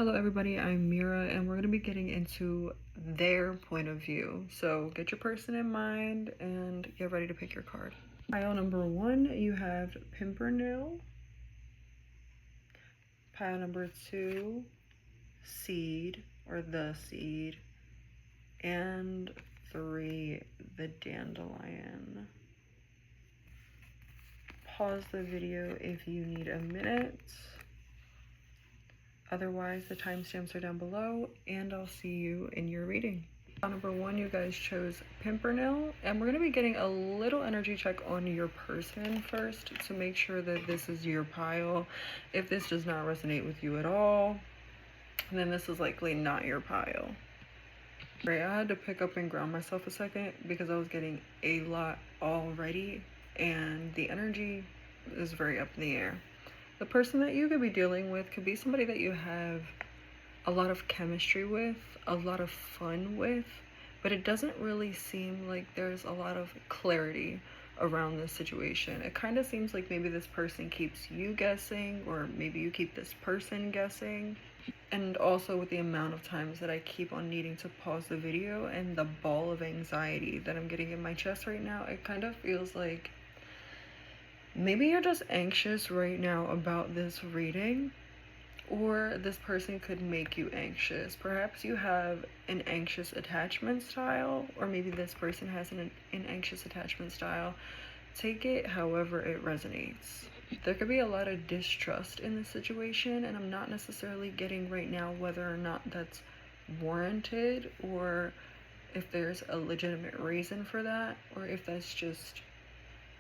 Hello everybody, I'm Mira and we're going to be getting into their point of view. So get your person in mind and get ready to pick your card. Pile number 1, you have Pimpernel. Pile number 2, Seed or the Seed. And 3, the Dandelion. Pause the video if you need a minute. Otherwise, the timestamps are down below, and I'll see you in your reading. Number 1, you guys chose Pimpernel, and we're going to be getting a little energy check on your person first to make sure that this is your pile. If this does not resonate with you at all, then this is likely not your pile. Right, I had to pick up and ground myself a second because I was getting a lot already, and the energy is very up in the air. The person that you could be dealing with could be somebody that you have a lot of chemistry with, a lot of fun with, but it doesn't really seem like there's a lot of clarity around this situation. It kind of seems like maybe this person keeps you guessing, or maybe you keep this person guessing. And also with the amount of times that I keep on needing to pause the video and the ball of anxiety that I'm getting in my chest right now, it kind of feels like maybe you're just anxious right now about this reading, or this person could make you anxious. Perhaps you have an anxious attachment style, or maybe this person has an anxious attachment style. Take it however it resonates. There could be a lot of distrust in this situation, and I'm not necessarily getting right now whether or not that's warranted, or if there's a legitimate reason for that, or if that's just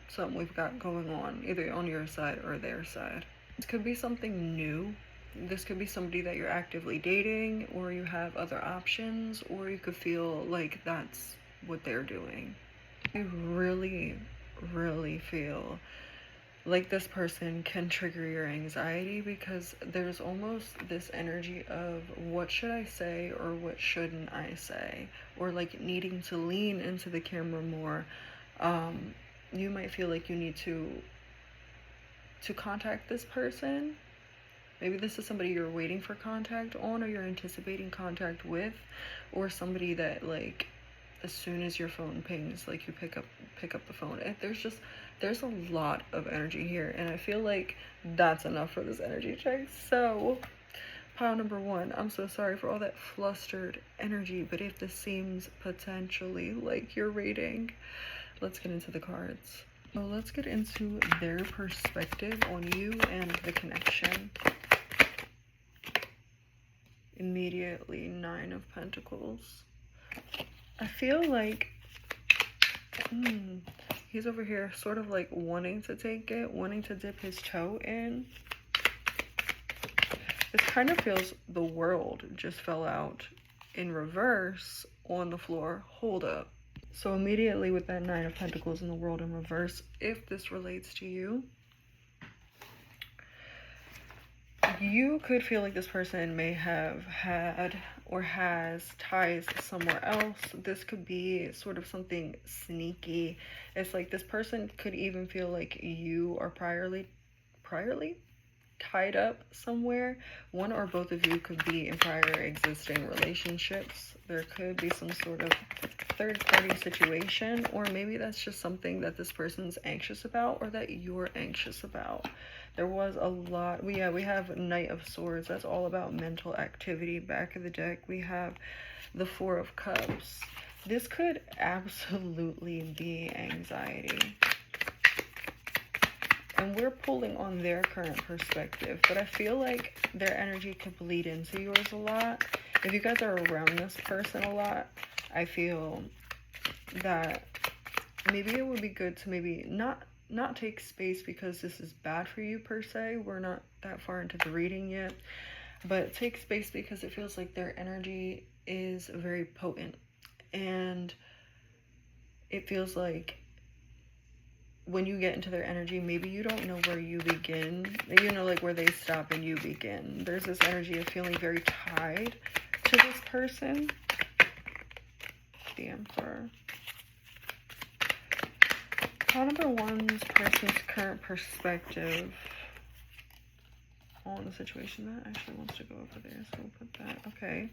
something we've got going on, either on your side or their side. This could be something new. This could be somebody that you're actively dating, or you have other options, or you could feel like that's what they're doing. I really feel like this person can trigger your anxiety because there's almost this energy of what should I say or what shouldn't I say, or like needing to lean into the camera more. You might feel like you need to contact this person. Maybe this is somebody you're waiting for contact on, or you're anticipating contact with, or somebody that, like, as soon as your phone pings, like, you pick up the phone. And there's a lot of energy here, and I feel like that's enough for this energy check. So pile number 1, I'm so sorry for all that flustered energy, but if this seems potentially like your reading, let's get into the cards. So let's get into their perspective on you and the connection. Immediately, 9 of Pentacles. I feel like he's over here sort of like wanting to take it, wanting to dip his toe in. This kind of feels the world just fell out in reverse on the floor. Hold up. So immediately with that 9 of Pentacles in the world in reverse, if this relates to you, you could feel like this person may have had or has ties somewhere else. This could be sort of something sneaky. It's like this person could even feel like you are priorly tied up somewhere. One or both of you could be in prior existing relationships. There could be some sort of third-party situation, or maybe that's just something that this person's anxious about or that you're anxious about. There was a lot. We have Knight of Swords. That's all about mental activity. Back of the deck, we have the 4 of Cups. This could absolutely be anxiety. And we're pulling on their current perspective, but I feel like their energy could bleed into yours a lot. If you guys are around this person a lot, I feel that maybe it would be good to maybe not take space because this is bad for you per se. We're not that far into the reading yet, but take space because it feels like their energy is very potent, and it feels like when you get into their energy, maybe you don't know where you begin. You know, like where they stop and you begin. There's this energy of feeling very tied to this person. The Emperor. Pile number 1's person's current perspective. on the situation. That actually wants to go over there, so we'll put that. Okay.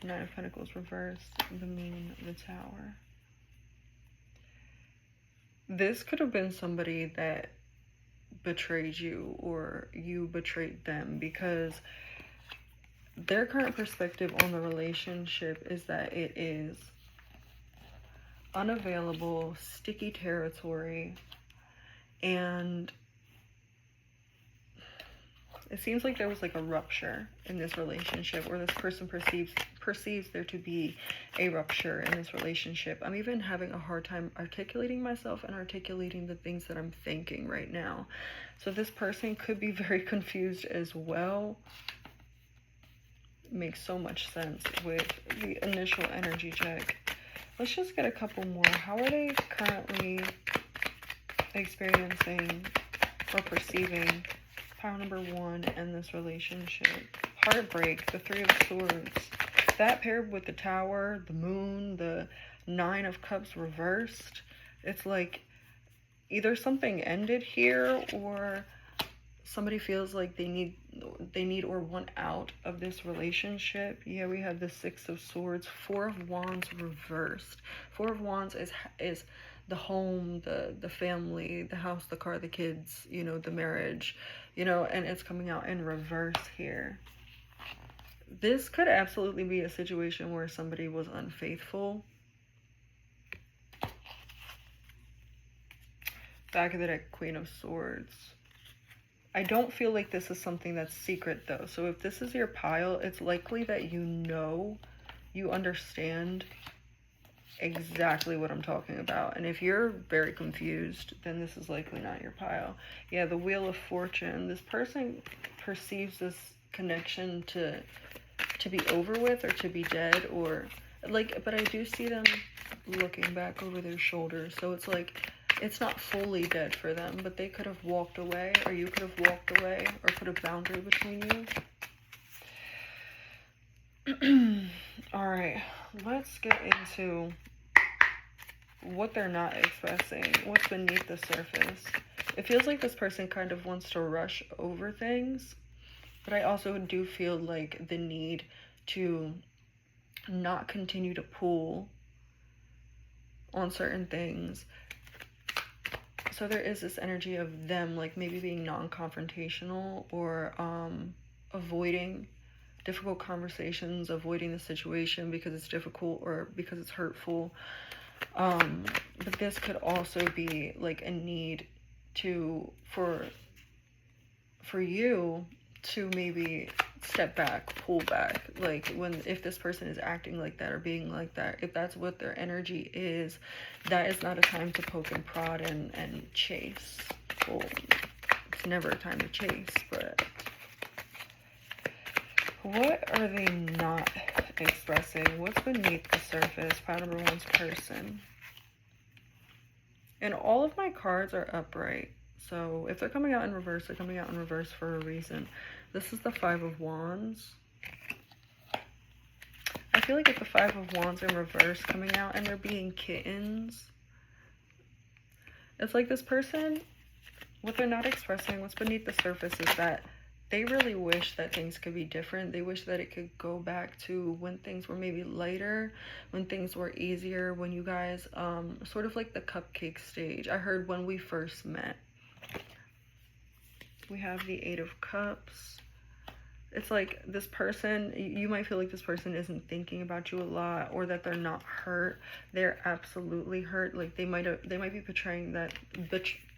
Nine of Pentacles reversed, the Moon, the Tower. This could have been somebody that betrayed you, or you betrayed them, because their current perspective on the relationship is that it is unavailable, sticky territory, and it seems like there was like a rupture in this relationship, or this person perceives there to be a rupture in this relationship. I'm even having a hard time articulating myself and articulating the things that I'm thinking right now. So this person could be very confused as well. Makes so much sense with the initial energy check. Let's just get a couple more. How are they currently experiencing or perceiving power number 1 in this relationship? Heartbreak, the Three of Swords. That paired with the Tower, the Moon, the Nine of Cups reversed. It's like either something ended here, or somebody feels like they need or want out of this relationship. Yeah, we have the Six of Swords, Four of Wands reversed. Four of Wands is the home, the family, the house, the car, the kids, you know, the marriage, you know, and it's coming out in reverse here. This could absolutely be a situation where somebody was unfaithful. Back of the deck, Queen of Swords. I don't feel like this is something that's secret though. So if this is your pile, it's likely that you understand exactly what I'm talking about. And if you're very confused, then this is likely not your pile. Yeah, the Wheel of Fortune. This person perceives this connection to be over with, or to be dead, or like, but I do see them looking back over their shoulders. So it's like, it's not fully dead for them, but they could have walked away, or you could have walked away, or put a boundary between you. All right, let's get into what they're not expressing, what's beneath the surface. It feels like this person kind of wants to rush over things, but I also do feel like the need to not continue to pull on certain things. So there is this energy of them like maybe being non-confrontational, or avoiding difficult conversations, avoiding the situation because it's difficult or because it's hurtful. But this could also be like a need for you to maybe step back, pull back. Like if this person is acting like that or being like that, if that's what their energy is, that is not a time to poke and prod and chase. Well, it's never a time to chase, but what are they not expressing? What's beneath the surface? Pile number 1's person. And all of my cards are upright. So if they're coming out in reverse, they're coming out in reverse for a reason. This is the Five of Wands. I feel like if the Five of Wands in reverse coming out and they're being kittens, it's like this person, what they're not expressing, what's beneath the surface, is that they really wish that things could be different. They wish that it could go back to when things were maybe lighter, when things were easier, when you guys, sort of like the cupcake stage. I heard when we first met. We have the Eight of Cups. It's like this person, you might feel like this person isn't thinking about you a lot, or that they're not hurt. They're absolutely hurt. Like they might be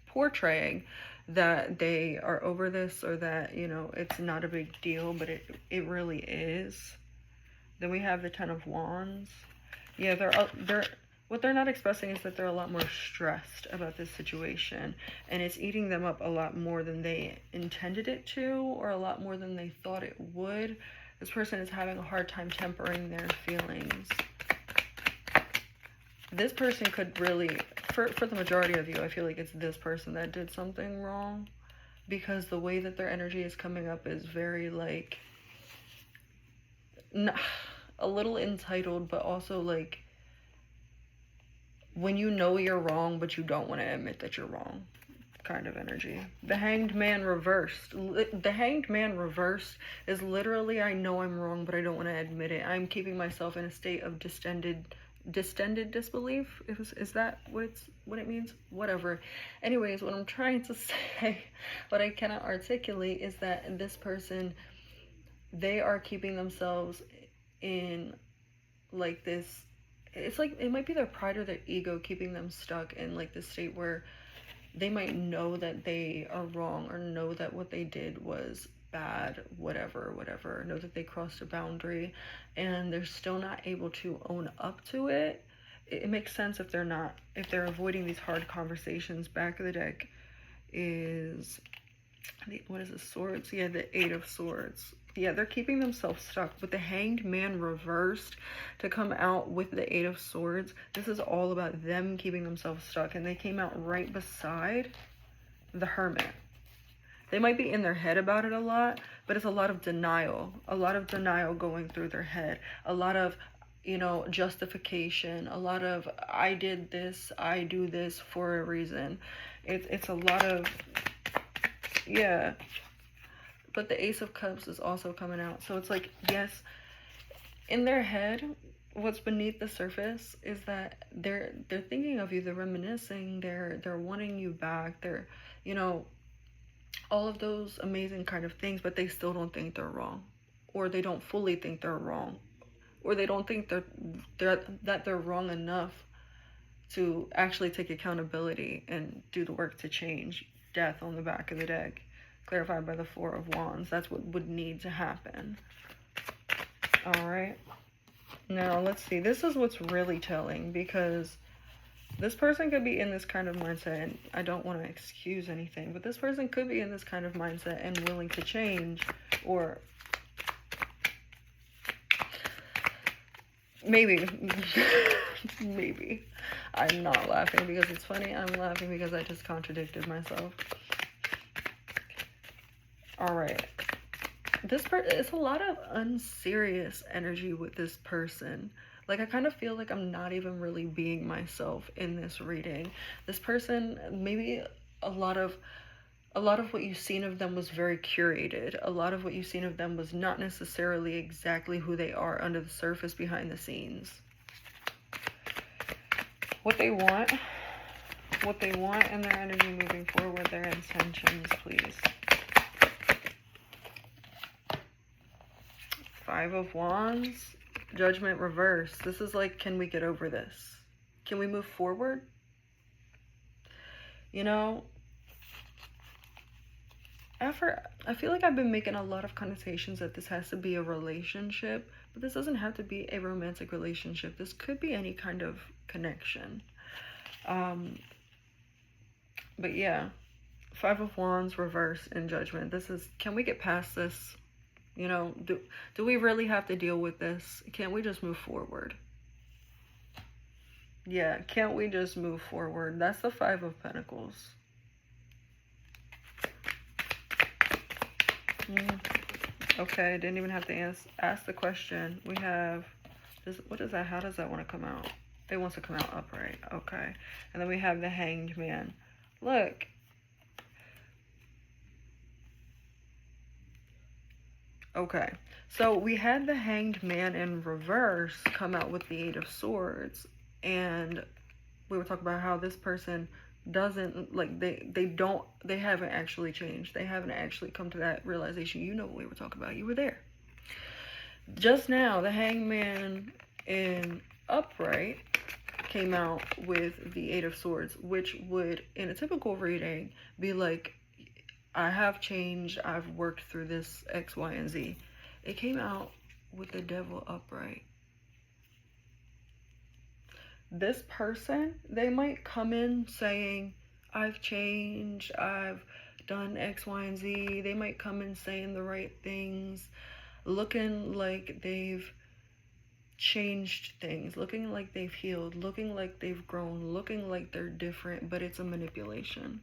portraying that they are over this, or that, you know, it's not a big deal, but it really is. Then we have the Ten of Wands. Yeah, what they're not expressing is that they're a lot more stressed about this situation, and it's eating them up a lot more than they intended it to, or a lot more than they thought it would. This person is having a hard time tempering their feelings. This person could really, for the majority of you, I feel like it's this person that did something wrong, because the way that their energy is coming up is very like, a little entitled, but also like, when you know you're wrong, but you don't want to admit that you're wrong kind of energy. The Hanged Man reversed. The Hanged Man reversed is literally, I know I'm wrong, but I don't want to admit it. I'm keeping myself in a state of distended disbelief. Is that what it means? Whatever. Anyways, what I'm trying to say, what I cannot articulate, is that this person, they are keeping themselves in like this, it's like it might be their pride or their ego keeping them stuck in like this state where they might know that they are wrong, or know that what they did was bad, whatever, know that they crossed a boundary, and they're still not able to own up to it. It makes sense if they're avoiding these hard conversations. Back of the deck is, what is it, swords? Yeah, the Eight of Swords. Yeah, they're keeping themselves stuck. With the Hanged Man reversed to come out with the Eight of Swords, this is all about them keeping themselves stuck. And they came out right beside the Hermit. They might be in their head about it a lot, but it's a lot of denial. A lot of denial going through their head. A lot of, justification. A lot of, I did this, I do this for a reason. It's a lot of, yeah. But the Ace of Cups is also coming out. So it's like, yes, in their head, what's beneath the surface is that they're thinking of you, they're reminiscing, they're wanting you back, they're, all of those amazing kind of things, but they still don't think they're wrong, or they don't fully think they're wrong, or they don't think they're wrong enough to actually take accountability and do the work to change. Death on the back of the deck, clarified by the Four of Wands. That's what would need to happen. All right. Now, let's see. This is what's really telling, because this person could be in this kind of mindset, and I don't want to excuse anything, but this person could be in this kind of mindset and willing to change, or maybe, maybe. I'm not laughing because it's funny. I'm laughing because I just contradicted myself. All right. It's a lot of unserious energy with this person. Like, I kind of feel like I'm not even really being myself in this reading. This person, maybe a lot of what you've seen of them was very curated. A lot of what you've seen of them was not necessarily exactly who they are under the surface, behind the scenes. What they want in their energy moving forward, their intentions, please. Five of Wands, Judgment reverse. This is like, can we get over this? Can we move forward? I feel like I've been making a lot of connotations that this has to be a relationship, but this doesn't have to be a romantic relationship. This could be any kind of connection. But yeah, Five of Wands reverse in Judgment. This is, can we get past this? Do we really have to deal with this? Can't we just move forward? Yeah, can't we just move forward? That's the Five of Pentacles. Okay, didn't even have to ask the question. We have this. What is that? How does that want to come out? It wants to come out upright. Okay. And then we have the Hanged Man. Look. Okay. So we had the Hanged Man in reverse come out with the Eight of Swords. And we were talking about how this person doesn't, like, they haven't actually changed. They haven't actually come to that realization. You know what we were talking about. You were there. Just now, the Hanged Man in upright came out with the Eight of Swords, which would, in a typical reading, be like, I have changed, I've worked through this X, Y, and Z. It came out with the Devil upright. This person, they might come in saying, I've changed, I've done X, Y, and Z. They might come in saying the right things, looking like they've changed things, looking like they've healed, looking like they've grown, looking like they're different, but it's a manipulation.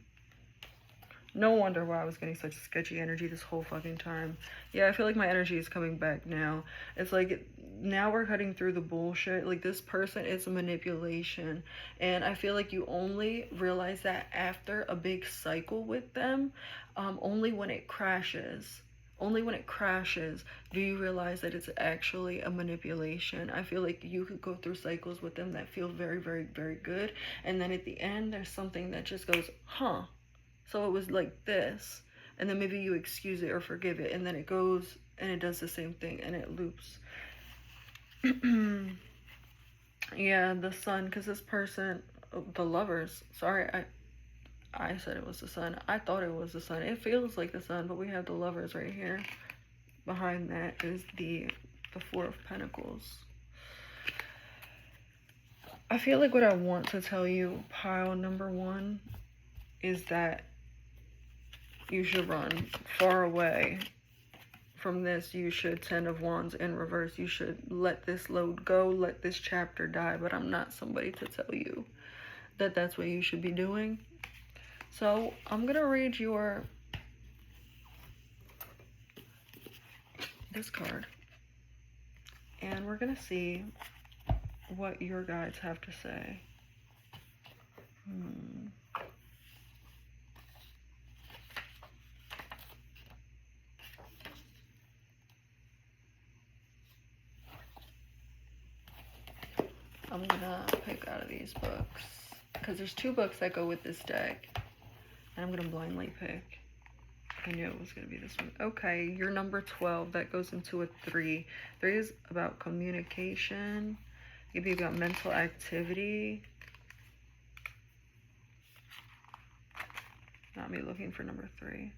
No wonder why I was getting such sketchy energy this whole fucking time. Yeah, I feel like my energy is coming back now. It's like now we're cutting through the bullshit. Like this person is a manipulation. And I feel like you only realize that after a big cycle with them, only when it crashes. Only when it crashes do you realize that it's actually a manipulation. I feel like you could go through cycles with them that feel very, very, very good. And then at the end, there's something that just goes, huh. So it was like this. And then maybe you excuse it or forgive it. And then it goes and it does the same thing and it loops. Yeah, the sun, because this person, the lovers, sorry, I said it was the sun. I thought it was the sun. It feels like the sun, but we have the lovers right here. Behind that is the Four of Pentacles. I feel like what I want to tell you, pile number one, is that you should run far away from this. You should, Ten of Wands in reverse. You should let this load go, let this chapter die. But I'm not somebody to tell you that that's what you should be doing. So I'm gonna read this card, and we're gonna see what your guides have to say. I'm gonna pick out of these books because there's two books that go with this deck, and I'm gonna blindly pick. I knew it was gonna be this one. Okay, you're number 12. That goes into a 3. 3 is about communication. It could be about mental activity. Not me looking for number 3.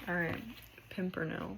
All right, Pimpernel.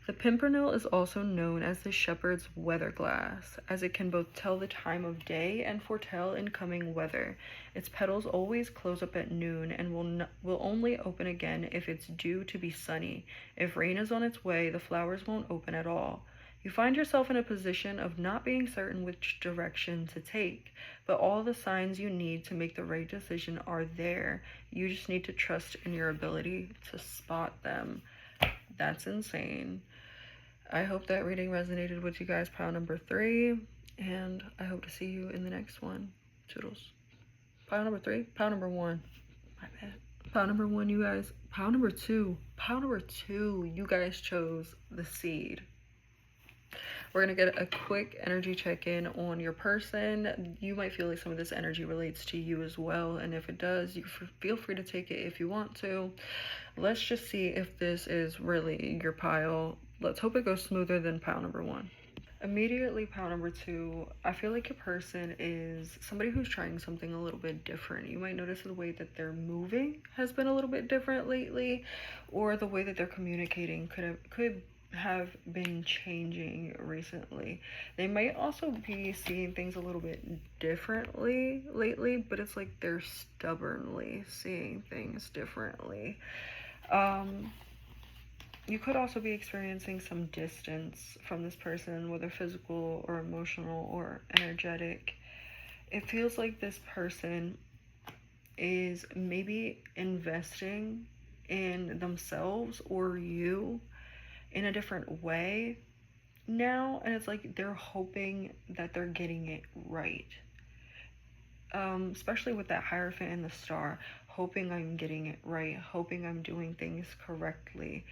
The pimpernel is also known as the shepherd's weather glass, as it can both tell the time of day and foretell incoming weather. Its petals always close up at noon and will only open again if it's due to be sunny. If rain is on its way, the flowers won't open at all. You find yourself in a position of not being certain which direction to take, but all the signs you need to make the right decision are there. You just need to trust in your ability to spot them. That's insane. I hope that reading resonated with you guys, pile number 3, and I hope to see you in the next one. Toodles. Pile number 3? Pile number 1. My bad. Pile number 1, you guys. Pile number 2. Pile number 2, you guys chose the seed. We're going to get a quick energy check-in on your person. You might feel like some of this energy relates to you as well, and if it does, you feel free to take it if you want to. Let's just see if this is really your pile. Let's hope it goes smoother than pile number 1. Immediately, pile number 2, I feel like your person is somebody who's trying something a little bit different. You might notice the way that they're moving has been a little bit different lately, or the way that they're communicating could have been changing recently. They might also be seeing things a little bit differently lately, but it's like they're stubbornly seeing things differently. You could also be experiencing some distance from this person, whether physical or emotional or energetic. It feels like this person is maybe investing in themselves or you in a different way now, and it's like they're hoping that they're getting it right. Especially with that Hierophant and the Star, hoping I'm getting it right, hoping I'm doing things correctly.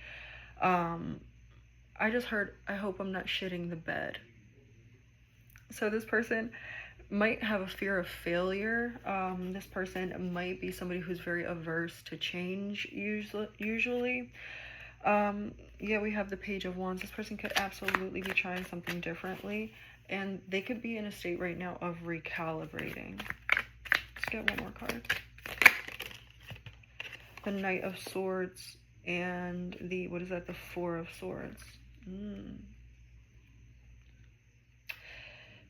I just heard, I hope I'm not shitting the bed. So this person might have a fear of failure. This person might be somebody who's very averse to change usually. Yeah, we have the Page of Wands. This person could absolutely be trying something differently, and they could be in a state right now of recalibrating. Let's get one more card. The Knight of Swords and the, what is that, the Four of Swords.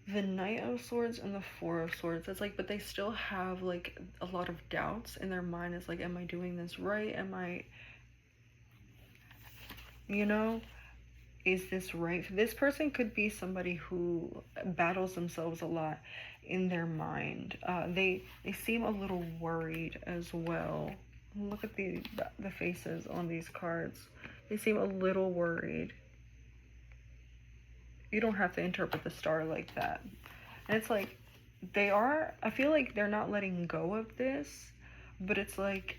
The Knight of Swords and the Four of Swords. It's like, but they still have like a lot of doubts in their mind. It's like, am I doing this right? Am I, you know? is this right? This person could be somebody who battles themselves a lot in their mind. They seem a little worried as well. Look at the faces on these cards. They seem a little worried. You don't have to interpret the star like that. And it's like, I feel like they're not letting go of this, but it's like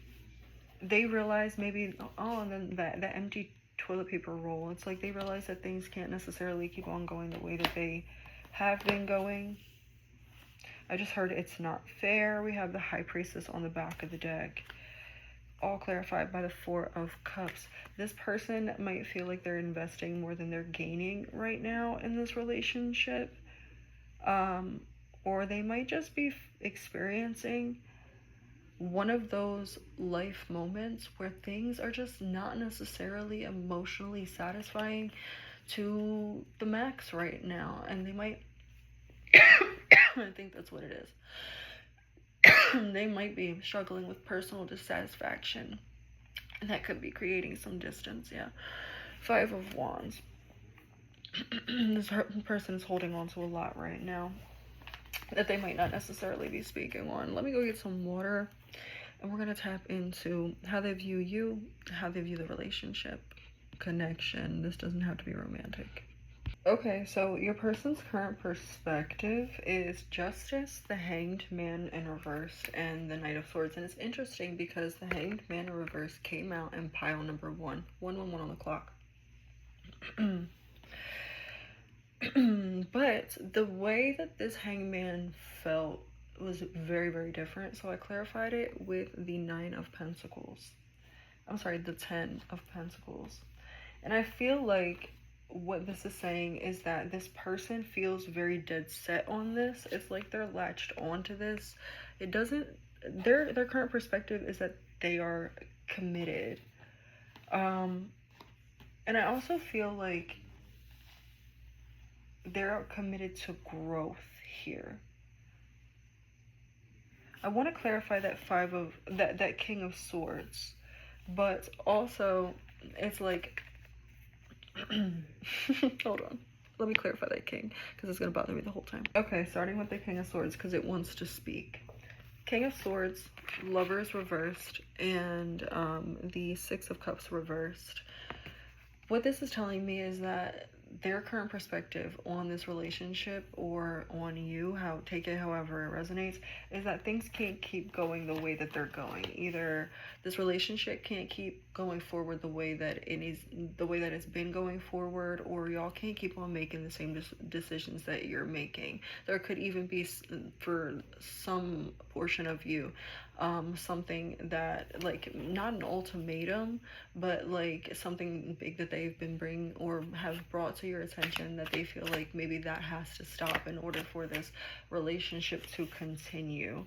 they realize maybe, oh, and then that empty toilet paper roll, it's like they realize that things can't necessarily keep on going the way that they have been going. I just heard it's not fair. We have the High Priestess on the back of the deck, all clarified by the Four of Cups. This person might feel like they're investing more than they're gaining right now in this relationship. Or they might just be experiencing one of those life moments where things are just not necessarily emotionally satisfying to the max right now, and they might I think that's what it is. They might be struggling with personal dissatisfaction, and that could be creating some distance. Yeah. Five of Wands. This person is holding on to a lot right now that they might not necessarily be speaking on. Let me go get some water, and we're going to tap into how they view you, how they view the relationship, connection. This doesn't have to be romantic. Okay, so your person's current perspective is Justice, the Hanged Man in reverse, and the Knight of Swords. And it's interesting because the Hanged Man in reverse came out in pile number 1. 111 on the clock. But the way that this hangman felt was very, very different. So I clarified it with the 9 of Pentacles. I'm sorry, the 10 of Pentacles. And I feel like what this is saying is that this person feels very dead set on this. It's like they're latched onto this. It doesn't, their current perspective is that they are committed. And I also feel like they're committed to growth here. I want to clarify that that King of Swords, but also it's like hold on, let me clarify that King, because it's gonna bother me the whole time. Okay, starting with the King of Swords because it wants to speak. King of Swords, Lovers reversed, and the Six of Cups reversed. What this is telling me is that their current perspective on this relationship, or on you, take it however it resonates, is that things can't keep going the way that they're going. Either this relationship can't keep going forward the way that it's been going forward, or y'all can't keep on making the same decisions that you're making. There could even be, for some portion of you, something that, like, not an ultimatum, but like something big that they've been bringing or have brought to your attention that they feel like maybe that has to stop in order for this relationship to continue.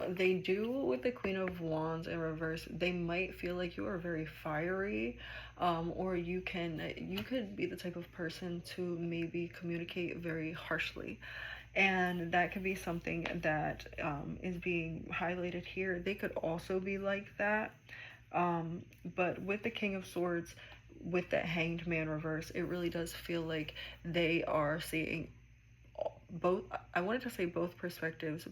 They do, with the Queen of Wands in reverse, they might feel like you are very fiery, or you could be the type of person to maybe communicate very harshly. And that could be something that is being highlighted here. They could also be like that. But with the King of Swords, with that Hanged Man reverse, it really does feel like they are seeing both. I wanted to say both perspectives,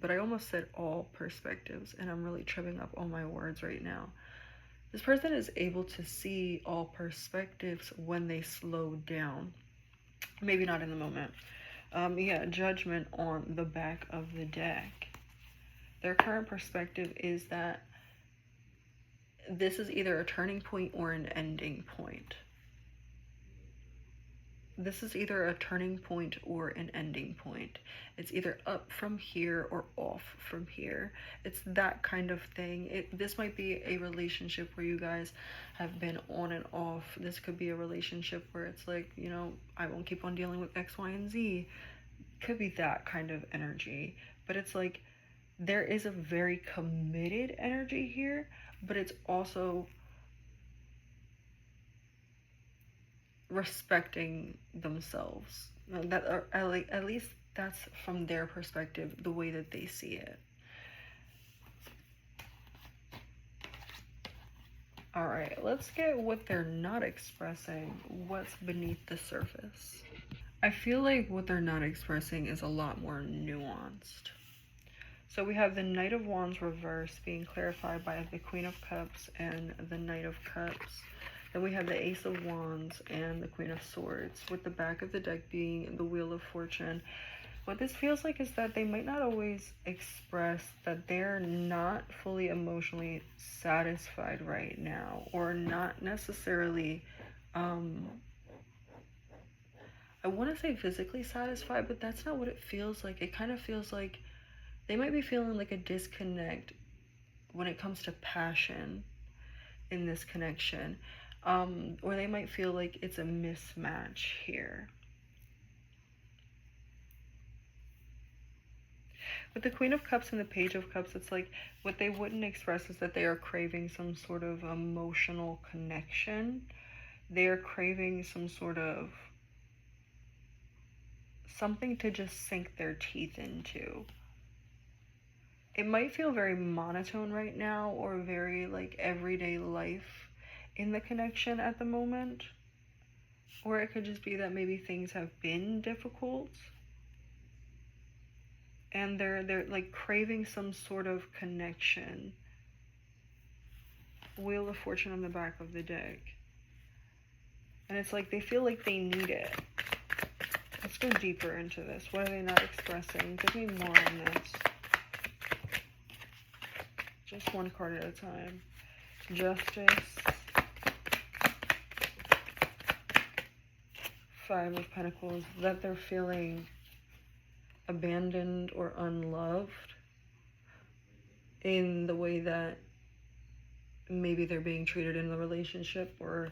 but I almost said all perspectives, and I'm really tripping up on my words right now. This person is able to see all perspectives when they slow down. Maybe not in the moment. Yeah, Judgment on the back of the deck. Their current perspective is that this is either a turning point or an ending point. This is either a turning point or an ending point. It's either up from here or off from here. It's that kind of thing. This might be a relationship where you guys have been on and off. This could be a relationship where it's like, you know, I won't keep on dealing with X, Y, and Z. Could be that kind of energy. But it's like there is a very committed energy here, but it's also respecting themselves. That, or at least that's from their perspective, the way that they see it. All right, let's get what they're not expressing, what's beneath the surface. I feel like what they're not expressing is a lot more nuanced. So we have the Knight of Wands reversed being clarified by the Queen of Cups and the Knight of Cups. Then we have the Ace of Wands and the Queen of Swords, with the back of the deck being the Wheel of Fortune. What this feels like is that they might not always express that they're not fully emotionally satisfied right now, or not necessarily, I want to say physically satisfied, but that's not what it feels like. It kind of feels like they might be feeling like a disconnect when it comes to passion in this connection, or they might feel like it's a mismatch here. With the Queen of Cups and the Page of Cups, it's like what they wouldn't express is that they are craving some sort of emotional connection. They are craving some sort of something to just sink their teeth into. It might feel very monotone right now, or very like everyday life in the connection at the moment. Or it could just be that maybe things have been difficult, and they're like craving some sort of connection. Wheel of Fortune on the back of the deck. And it's like they feel like they need it. Let's go deeper into this. What are they not expressing? Give me more on this. Just one card at a time. Justice. Five of Pentacles. That they're feeling abandoned or unloved in the way that maybe they're being treated in the relationship, or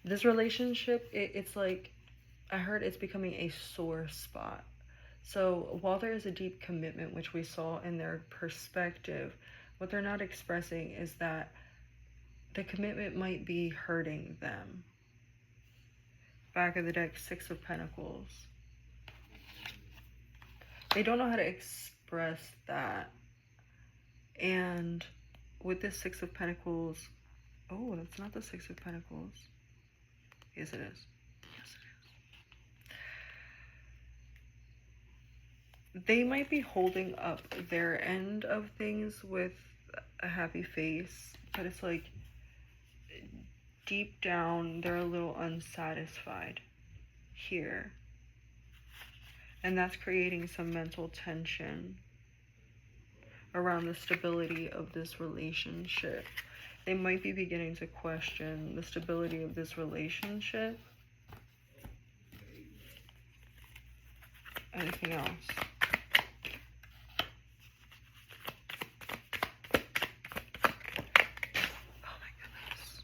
this relationship, it's like, I heard it's becoming a sore spot. So while there is a deep commitment, which we saw in their perspective, what they're not expressing is that the commitment might be hurting them. Back of the deck, Six of Pentacles. They don't know how to express that. And with this Six of Pentacles, oh, that's not the Six of Pentacles. Yes, it is. Yes, it is. They might be holding up their end of things with a happy face, but it's like deep down, they're a little unsatisfied here. And that's creating some mental tension around the stability of this relationship. They might be beginning to question the stability of this relationship. Anything else? Oh my goodness.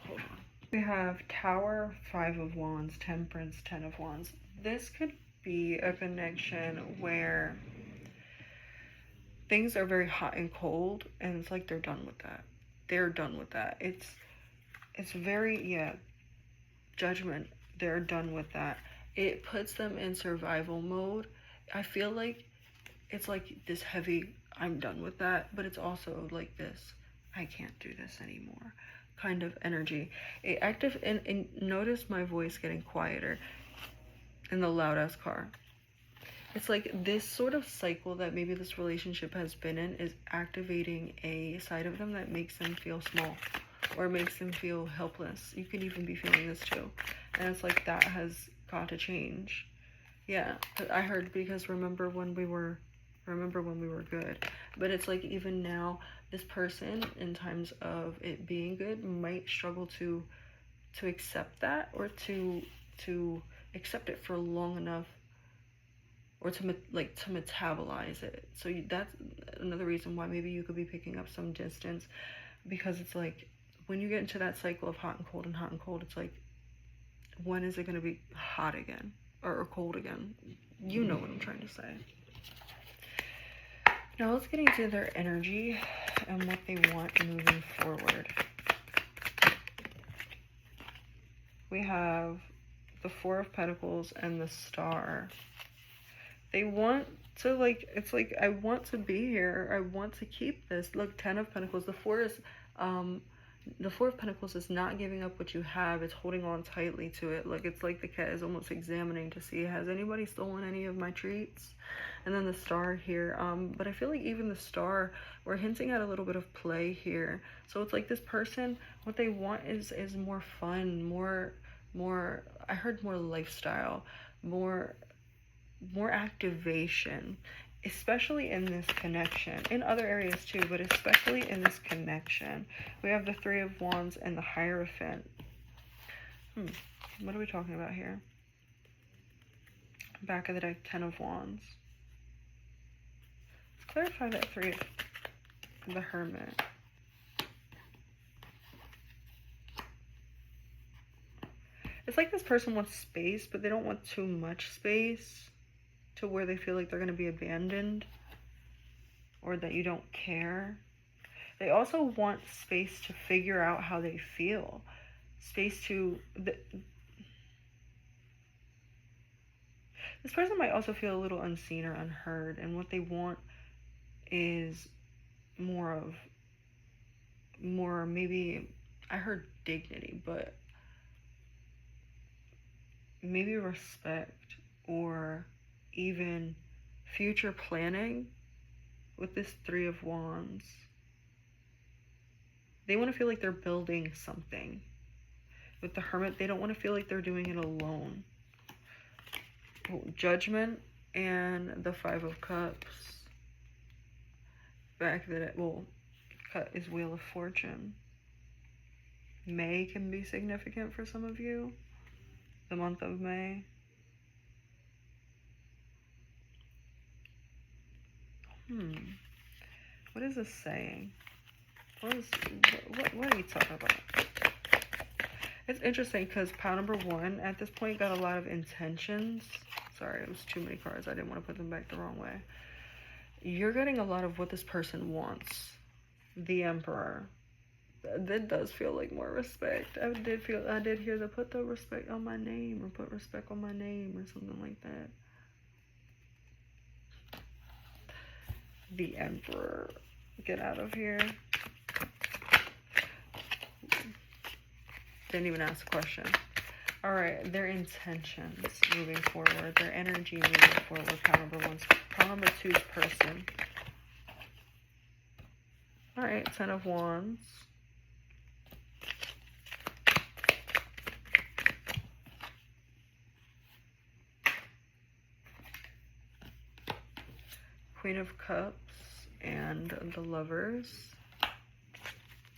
Hold on. We have Tower, Five of Wands, Temperance, Ten of Wands. This could be a connection where things are very hot and cold, and it's like they're done with that. They're done with that. It's very, yeah, Judgment. They're done with that. It puts them in survival mode. I feel like it's like this heavy, I'm done with that, but it's also like this, I can't do this anymore kind of energy. And notice my voice getting quieter in the loud ass car. It's like this sort of cycle that maybe this relationship has been in is activating a side of them that makes them feel small, or makes them feel helpless. You could even be feeling this too. And it's like that has got to change. Yeah, I heard, because remember when we were good. But it's like even now, this person in times of it being good might struggle to accept that, or to accept it for long enough, or to metabolize it. So that's another reason why maybe you could be picking up some distance, because it's like when you get into that cycle of hot and cold and hot and cold, it's like, when is it going to be hot again, or cold again? You know what I'm trying to say. Now let's get into their energy and what they want moving forward. We have the Four of Pentacles and the Star. They want So, like, it's like, I want to be here. I want to keep this. Look, Ten of Pentacles. The Four of Pentacles is not giving up what you have. It's holding on tightly to it. Like, it's like the cat is almost examining to see, has anybody stolen any of my treats? And then the Star here. But I feel like even the Star, we're hinting at a little bit of play here. So it's like this person, what they want is more fun, more, I heard more lifestyle, more activation, especially in this connection, in other areas too, but especially in this connection. We have the Three of Wands and the Hierophant. What are we talking about here? Back of the deck, Ten of Wands. Let's clarify that Three of the Hermit. It's like this person wants space, but they don't want too much space to where they feel like they're going to be abandoned or that you don't care. They also want space to figure out how they feel. Space to... This person might also feel a little unseen or unheard, and what they want is more, maybe, I heard dignity, but maybe respect, or even future planning with this Three of Wands. They want to feel like they're building something. With the Hermit, they don't want to feel like they're doing it alone. Judgment and the Five of Cups. Back that it will cut is Wheel of Fortune. May can be significant for some of you. The month of May. What is this saying? What are you talking about? It's interesting because pile number 1 at this point got a lot of intentions. Sorry, it was too many cards. I didn't want to put them back the wrong way. You're getting a lot of what this person wants. The Emperor. That does feel like more respect. I did hear the put the respect on my name, or put respect on my name, or something like that. The Emperor. Get out of here. Didn't even ask a question. Alright, their intentions moving forward. Their energy moving forward. Pile number 1. Pile number 2's person. Alright, Ten of Wands. Queen of Cups and the Lovers.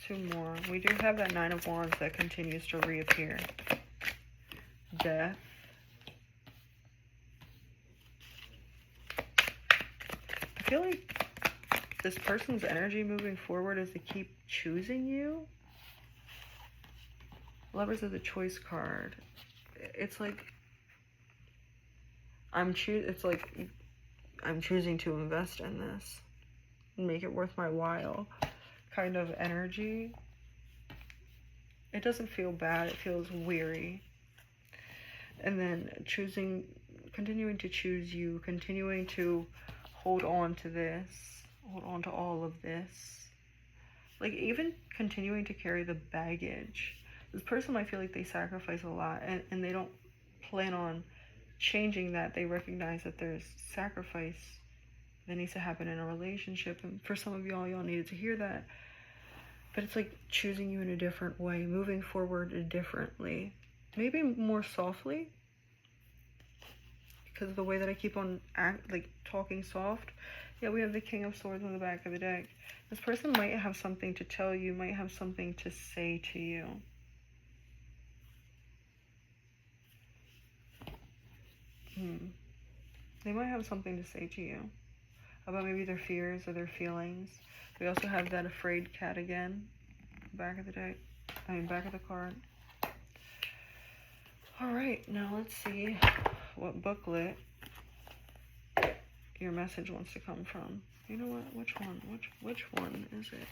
2 more. We do have that Nine of Wands that continues to reappear. Death. I feel like this person's energy moving forward is to keep choosing you. Lovers is the choice card. It's like I'm choosing to invest in this and make it worth my while kind of energy. It doesn't feel bad, it feels weary. And then continuing to choose you, continuing to hold on to this, hold on to all of this. Like, even continuing to carry the baggage. This person might feel like they sacrifice a lot, and they don't plan on changing that. They recognize that there's sacrifice that needs to happen in a relationship, and for some of y'all needed to hear that. But it's like choosing you in a different way, moving forward differently, maybe more softly, because of the way that I keep on talking soft. Yeah, we have the King of Swords on the back of the deck. This person might have something to tell you, might have something to say to you. They might have something to say to you about maybe their fears or their feelings. We also have that Afraid Cat again. Back of the deck. Back of the card. Alright, now let's see what booklet your message wants to come from. You know what? Which one is it?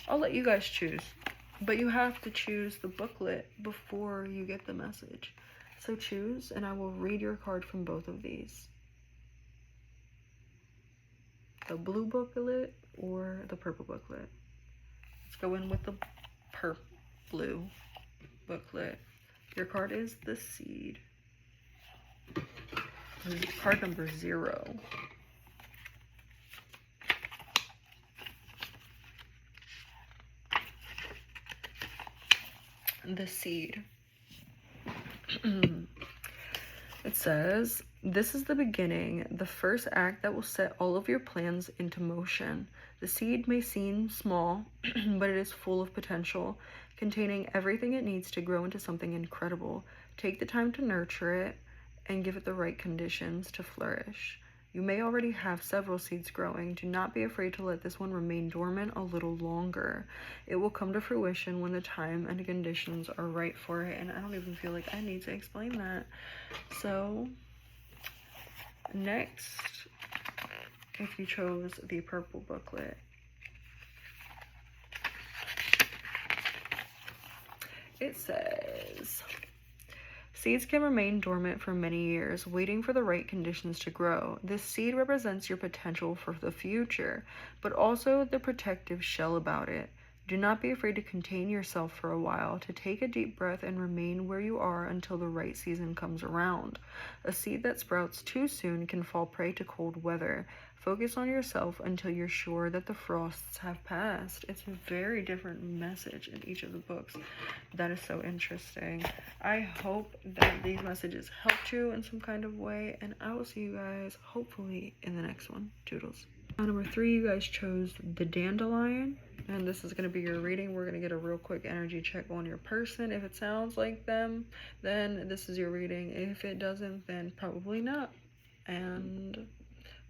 I'll let you guys choose. But you have to choose the booklet before you get the message. So choose, and I will read your card from both of these. the blue booklet or the purple booklet. Let's go in with the blue booklet. Your card is the Seed. Card number 0. The Seed. It says, this is the beginning, the first act that will set all of your plans into motion. The seed may seem small, but it is full of potential, containing everything it needs to grow into something incredible. Take the time to nurture it and give it the right conditions to flourish. You may already have several seeds growing. Do not be afraid to let this one remain dormant a little longer. It will come to fruition when the time and conditions are right for it. And I don't even feel like I need to explain that. So, next, if you chose the purple booklet, it says, seeds can remain dormant for many years, waiting for the right conditions to grow. This seed represents your potential for the future, but also the protective shell about it. Do not be afraid to contain yourself for a while, to take a deep breath and remain where you are until the right season comes around. A seed that sprouts too soon can fall prey to cold weather. Focus on yourself until you're sure that the frosts have passed. It's a very different message in each of the books. That is so interesting. I hope that these messages helped you in some kind of way, and I will see you guys hopefully in the next one. Toodles. Number 3, you guys chose the Dandelion, and this is going to be your reading. We're going to get a real quick energy check on your person. If it sounds like them, then this is your reading. If it doesn't, then probably not. And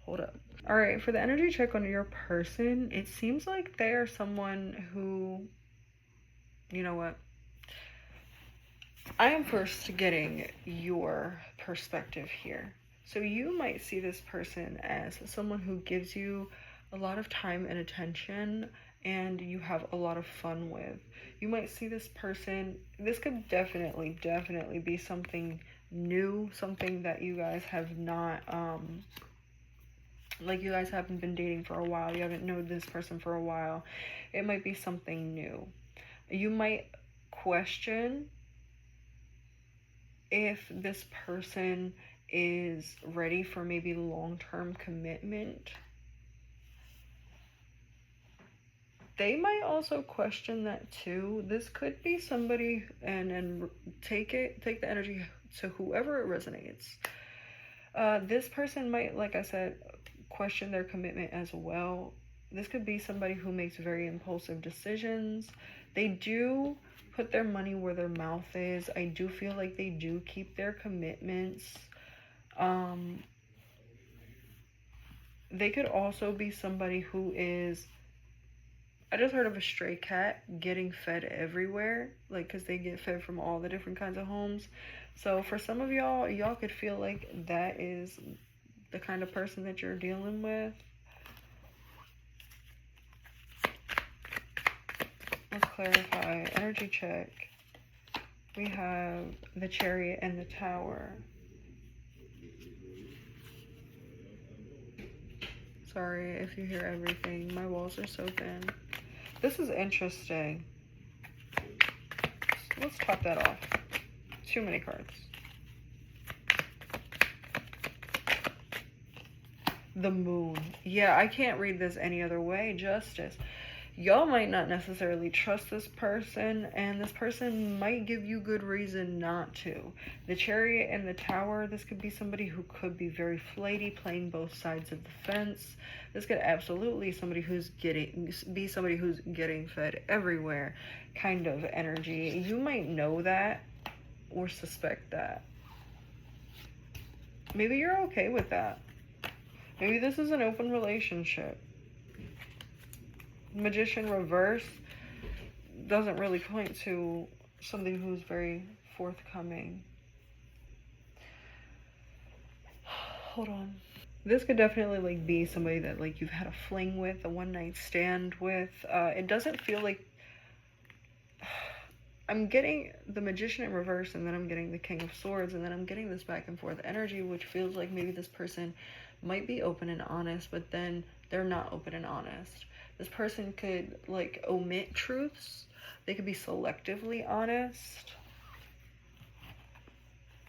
hold up. All right, for the energy check on your person, it seems like they are someone who, you know what? I am first getting your perspective here. So you might see this person as someone who gives you a lot of time and attention and you have a lot of fun with. You might see this person, this could definitely be something new, something that you guys have not, like you guys haven't been dating for a while, you haven't known this person for a while. It might be something new. You might question if this person is ready for maybe long-term commitment. They might also question that too. This could be somebody, and take the energy to whoever it resonates. This person might, like I said, question their commitment as well. This could be somebody who makes very impulsive decisions. They do put their money where their mouth is. I do feel like they do keep their commitments. They could also be somebody who is, I just heard of a stray cat getting fed everywhere, like, because they get fed from all the different kinds of homes. So for some of y'all could feel like that is the kind of person that you're dealing with. Let's clarify. Energy check. We have the Chariot and the Tower. Sorry if you hear everything. My walls are so thin. This is interesting. Let's top that off. Too many cards. The Moon. Yeah, I can't read this any other way. Justice. Y'all might not necessarily trust this person, and this person might give you good reason not to. The Chariot and the Tower, this could be somebody who could be very flighty, playing both sides of the fence. This could absolutely be somebody who's getting fed everywhere kind of energy. You might know that or suspect that. Maybe you're okay with that. Maybe this is an open relationship. Magician reverse doesn't really point to somebody who's very forthcoming. Hold on. This could definitely like be somebody that like you've had a fling with, a one night stand with. It doesn't feel like, I'm getting the Magician in reverse, and then I'm getting the King of Swords, and then I'm getting this back and forth energy, which feels like maybe this person might be open and honest, but then they're not open and honest. This person could like omit truths. They could be selectively honest.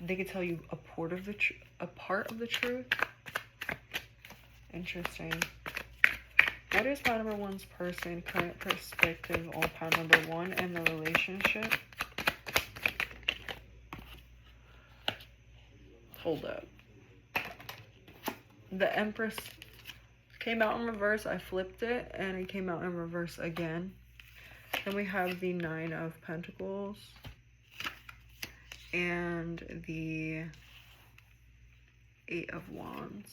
They could tell you a part of the truth. Interesting. What is pile number one's person current perspective on pile number one and the relationship? Hold up. The Empress came out in reverse. I flipped it and it came out in reverse again. Then we have the Nine of Pentacles and the Eight of Wands.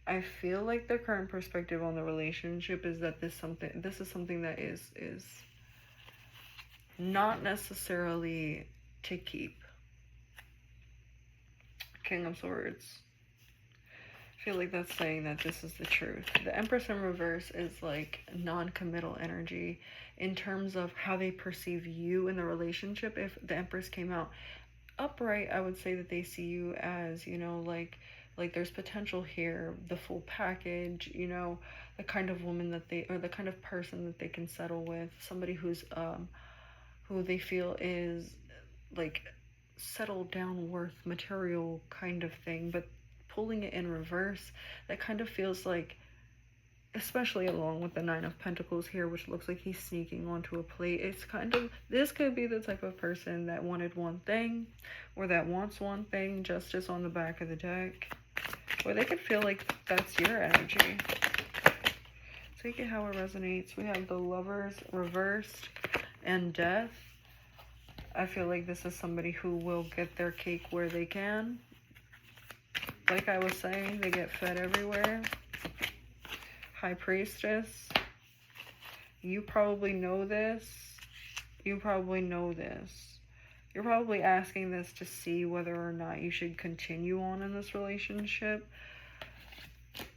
I feel like the current perspective on the relationship is that this is something that is not necessarily to keep. King of Swords. I feel like that's saying that this is the truth. The Empress in reverse is like non-committal energy in terms of how they perceive you in the relationship. If the Empress came out upright, I would say that they see you as, you know, like there's potential here, the full package, you know, the kind of woman that they, or the kind of person that they can settle with, somebody who's who they feel is like settled down worth material kind of thing. But pulling it in reverse, that kind of feels like, especially along with the Nine of Pentacles here, which looks like he's sneaking onto a plate, it's kind of, this could be the type of person that wanted one thing, or that wants one thing, Justice on the back of the deck, or they could feel like that's your energy. Take it how it resonates. We have the Lovers reversed and Death. I feel like this is somebody who will get their cake where they can. Like I was saying, they get fed everywhere. High Priestess. You probably know this. You probably know this. You're probably asking this to see whether or not you should continue on in this relationship.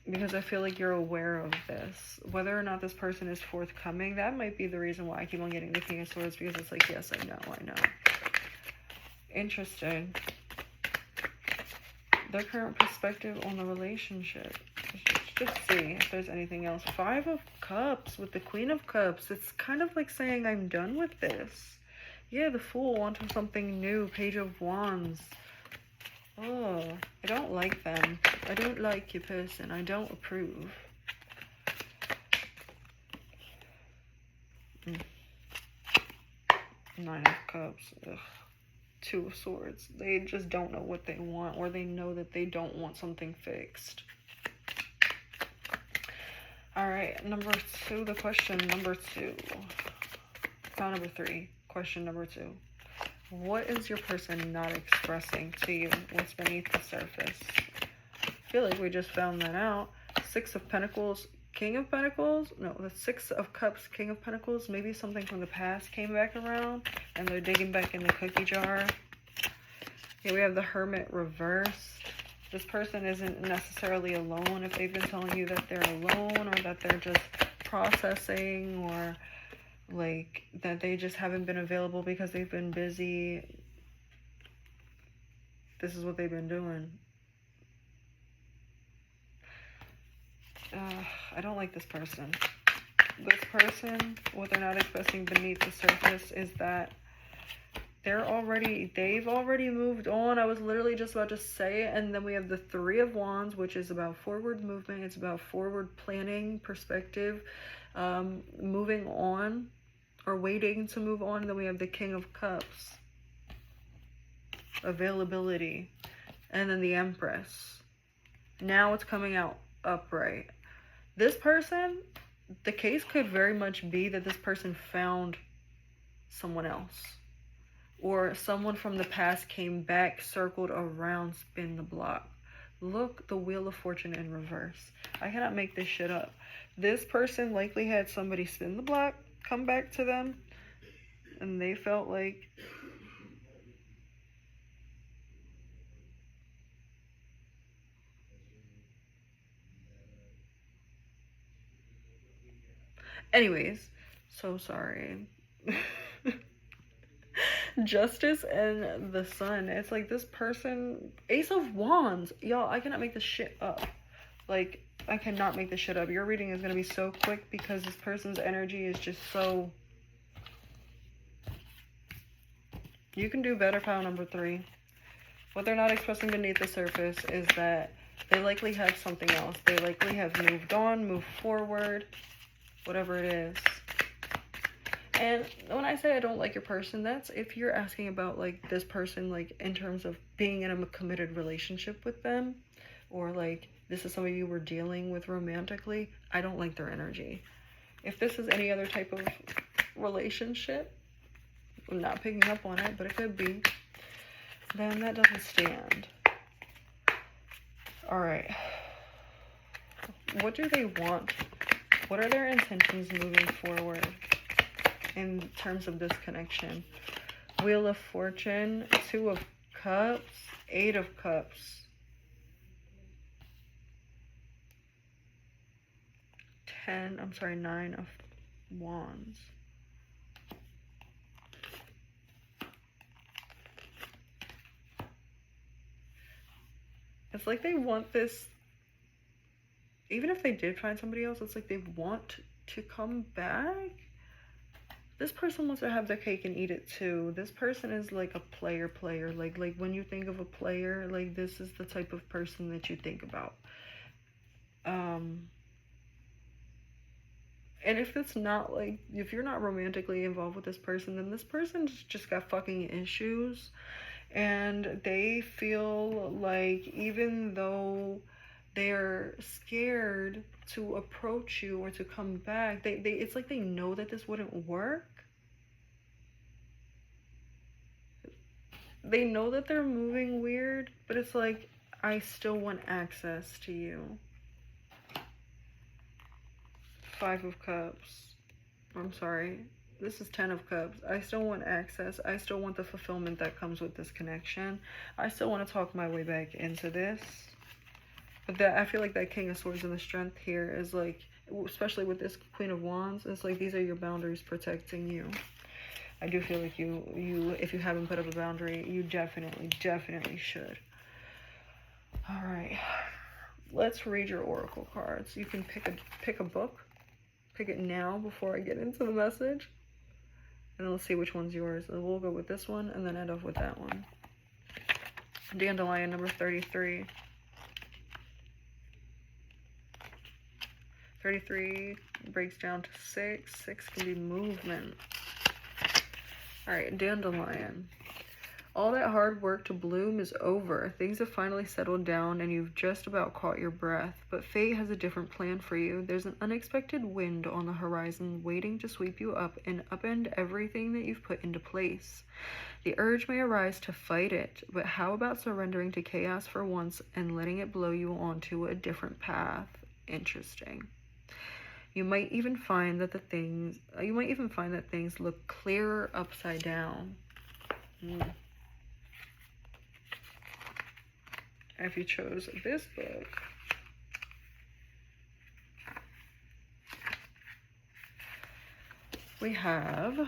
Because I feel like you're aware of this. Whether or not this person is forthcoming, that might be the reason why I keep on getting the King of Swords. Because it's like, yes, I know. Interesting. Their current perspective on the relationship. Let's just see if there's anything else. Five of Cups with the Queen of Cups. It's kind of like saying, I'm done with this. Yeah, the Fool wanting something new. Page of Wands. Oh, I don't like them. I don't like your person. I don't approve. Nine of Cups. Ugh. Two of Swords. They just don't know what they want, or they know that they don't want something fixed. Alright, number two, the question number two. File number three, question number two. What is your person not expressing to you? What's beneath the surface? I feel like we just found that out. Six of Pentacles, King of Pentacles? No, the Six of Cups, King of Pentacles. Maybe something from the past came back around and they're digging back in the cookie jar. Here we have the Hermit reversed. This person isn't necessarily alone if they've been telling you that they're alone, or that they're just processing, or like that they just haven't been available because they've been busy. This is what they've been doing. I don't like this person. This person, what they're not expressing beneath the surface is that they've already moved on. I was literally just about to say it. And then we have the Three of Wands, which is about forward movement. It's about forward planning, perspective, moving on, or waiting to move on. And then we have the King of Cups, availability, and then the Empress. Now it's coming out upright. This person, the case could very much be that this person found someone else, or someone from the past came back, circled around, spin the block. Look, the Wheel of Fortune in reverse. I cannot make this shit up. This person likely had somebody spin the block, come back to them, and they felt like anyways, so sorry. Justice and the Sun. It's like this person, Ace of Wands. Y'all, I cannot make this shit up. Like, I cannot make this shit up. Your reading is going to be so quick because this person's energy is just so... You can do better, pile number 3. What they're not expressing beneath the surface is that they likely have something else. They likely have moved on, moved forward, whatever it is. And when I say I don't like your person, that's if you're asking about, like, this person, like, in terms of being in a committed relationship with them, or, like, this is somebody you were dealing with romantically, I don't like their energy. If this is any other type of relationship, I'm not picking up on it, but it could be, then that doesn't stand. All right. What do they want? What are their intentions moving forward in terms of this connection? Wheel of Fortune, 2 of Cups, 8 of Cups, 9 of Wands. It's like they want this, even if they did find somebody else, it's like they want to come back. This person wants to have their cake and eat it too. This person is like a player. Like when you think of a player, like this is the type of person that you think about. And if it's not, like, if you're not romantically involved with this person, then this person's just got fucking issues. And they feel like even though they're scared to approach you or to come back, it's like they know that this wouldn't work. They know that they're moving weird, but it's like, I still want access to you. 5 of Cups. I'm sorry. This is 10 of Cups. I still want access. I still want the fulfillment that comes with this connection. I still want to talk my way back into this. But that, I feel like that King of Swords and the Strength here is like, especially with this Queen of Wands, it's like these are your boundaries protecting you. I do feel like you if you haven't put up a boundary, you definitely should. All right. Let's read your oracle cards. You can pick a book. Pick it now before I get into the message. And then let's see which one's yours. And we'll go with this one and then end off with that one. Dandelion number 33. 33 breaks down to 6. 6 can be movement. All right, Dandelion. All that hard work to bloom is over. Things have finally settled down and you've just about caught your breath. But fate has a different plan for you. There's an unexpected wind on the horizon waiting to sweep you up and upend everything that you've put into place. The urge may arise to fight it, but how about surrendering to chaos for once and letting it blow you onto a different path? Interesting. You might even find that things look clearer upside down. If you chose this book, we have,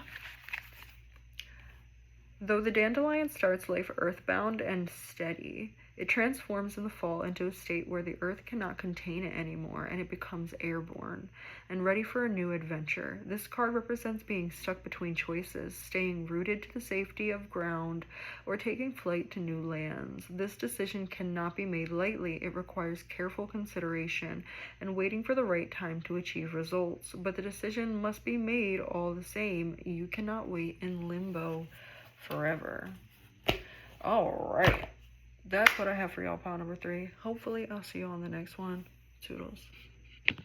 though the dandelion starts life earthbound and steady, it transforms in the fall into a state where the earth cannot contain it anymore and it becomes airborne and ready for a new adventure. This card represents being stuck between choices, staying rooted to the safety of ground or taking flight to new lands. This decision cannot be made lightly. It requires careful consideration and waiting for the right time to achieve results. But the decision must be made all the same. You cannot wait in limbo forever. All right. That's what I have for y'all, pile number 3. Hopefully, I'll see you on the next one. Toodles.